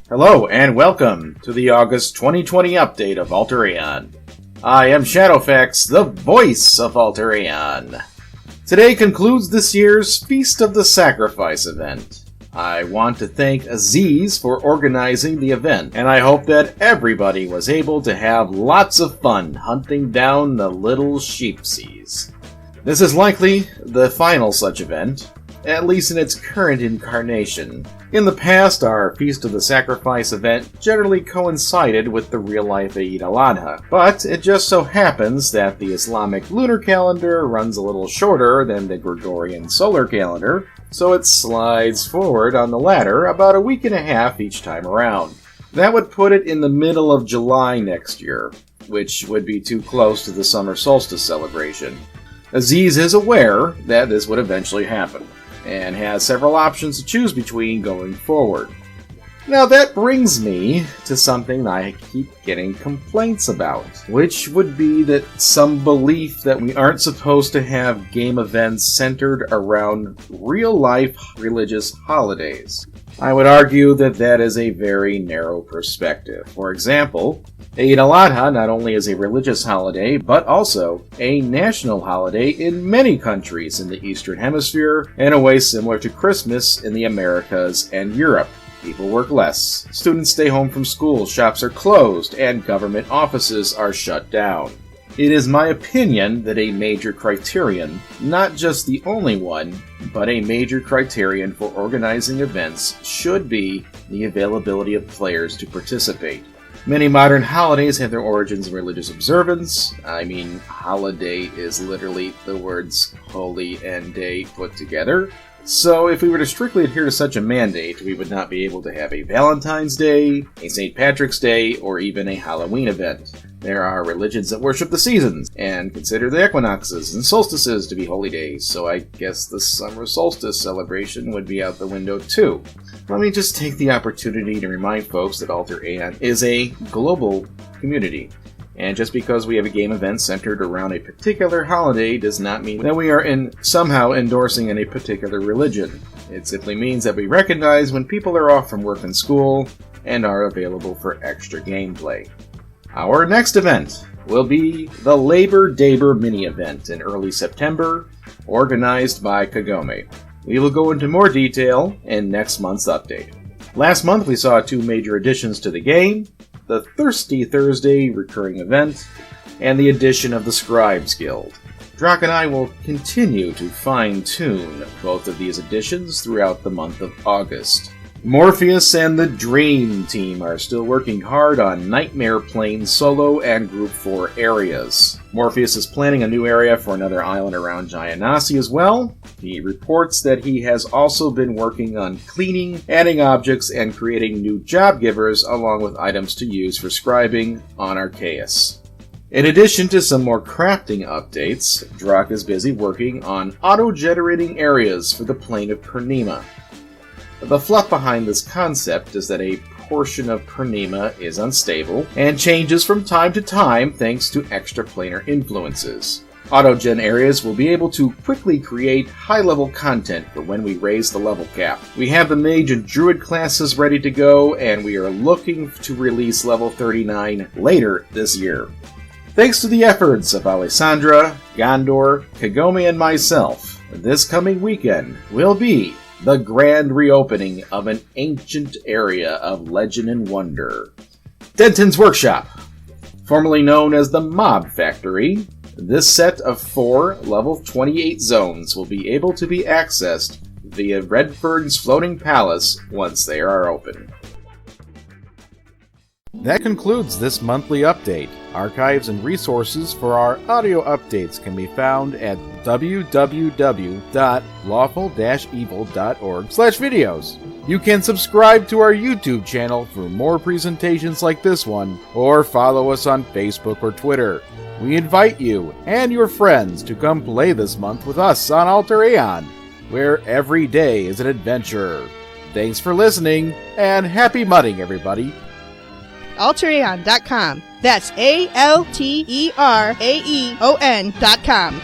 Hello and welcome to the August 2020 update of Alter Aeon. I am Shadowfax, the voice of Alter Aeon. Today concludes this year's Feast of the Sacrifice event. I want to thank Aziz for organizing the event, and I hope that everybody was able to have lots of fun hunting down the little sheepsies. This is likely the final such event, at least in its current incarnation. In the past, our Feast of the Sacrifice event generally coincided with the real-life Eid al-Adha, but it just so happens that the Islamic lunar calendar runs a little shorter than the Gregorian solar calendar, so it slides forward on the latter about a week and a half each time around. That would put it in the middle of July next year, which would be too close to the summer solstice celebration. Aziz is aware that this would eventually happen, and has several options to choose between going forward. Now that brings me to something I keep getting complaints about, which would be that some belief that we aren't supposed to have game events centered around real-life religious holidays. I would argue that that is a very narrow perspective. For example, Eid al-Adha not only is a religious holiday, but also a national holiday in many countries in the Eastern Hemisphere, in a way similar to Christmas in the Americas and Europe. People work less, students stay home from school, shops are closed, and government offices are shut down. It is my opinion that a major criterion, not just the only one, but a major criterion for organizing events should be the availability of players to participate. Many modern holidays have their origins in religious observance. I mean, holiday is literally the words holy and day put together. So if we were to strictly adhere to such a mandate, we would not be able to have a Valentine's Day, a St. Patrick's Day, or even a Halloween event. There are religions that worship the seasons, and consider the equinoxes and solstices to be holy days, so I guess the summer solstice celebration would be out the window too. Let me just take the opportunity to remind folks that Alter Aeon is a global community. And just because we have a game event centered around a particular holiday does not mean that we are somehow endorsing any particular religion. It simply means that we recognize when people are off from work and school and are available for extra gameplay. Our next event will be the Labor Daybor mini-event in early September, organized by Kagome. We will go into more detail in next month's update. Last month we saw two major additions to the game: the Thirsty Thursday recurring event, and the addition of the Scribes Guild. Drock and I will continue to fine-tune both of these additions throughout the month of August. Morpheus and the Dream Team are still working hard on Nightmare Plane solo and Group 4 areas. Morpheus is planning a new area for another island around Gianassi as well. He reports that he has also been working on cleaning, adding objects, and creating new job givers along with items to use for scribing on Arceus. In addition to some more crafting updates, Drock is busy working on auto-generating areas for the plane of Purnima. The fluff behind this concept is that a portion of Purnima is unstable and changes from time to time thanks to extraplanar influences. Autogen areas will be able to quickly create high-level content for when we raise the level cap. We have the Mage and Druid classes ready to go, and we are looking to release level 39 later this year. Thanks to the efforts of Alessandra, Gondor, Kagome, and myself, this coming weekend will be the grand reopening of an ancient area of legend and wonder. Denton's Workshop, formerly known as the Mob Factory, this set of 4 level 28 zones will be able to be accessed via Redfern's Floating Palace once they are open. That concludes this monthly update. Archives and resources for our audio updates can be found at www.lawful-evil.org/videos. You can subscribe to our YouTube channel for more presentations like this one, or follow us on Facebook or Twitter. We invite you and your friends to come play this month with us on Alter Aeon, where every day is an adventure. Thanks for listening, and happy mudding, everybody! AlterAeon.com. That's ALTERAEON.com.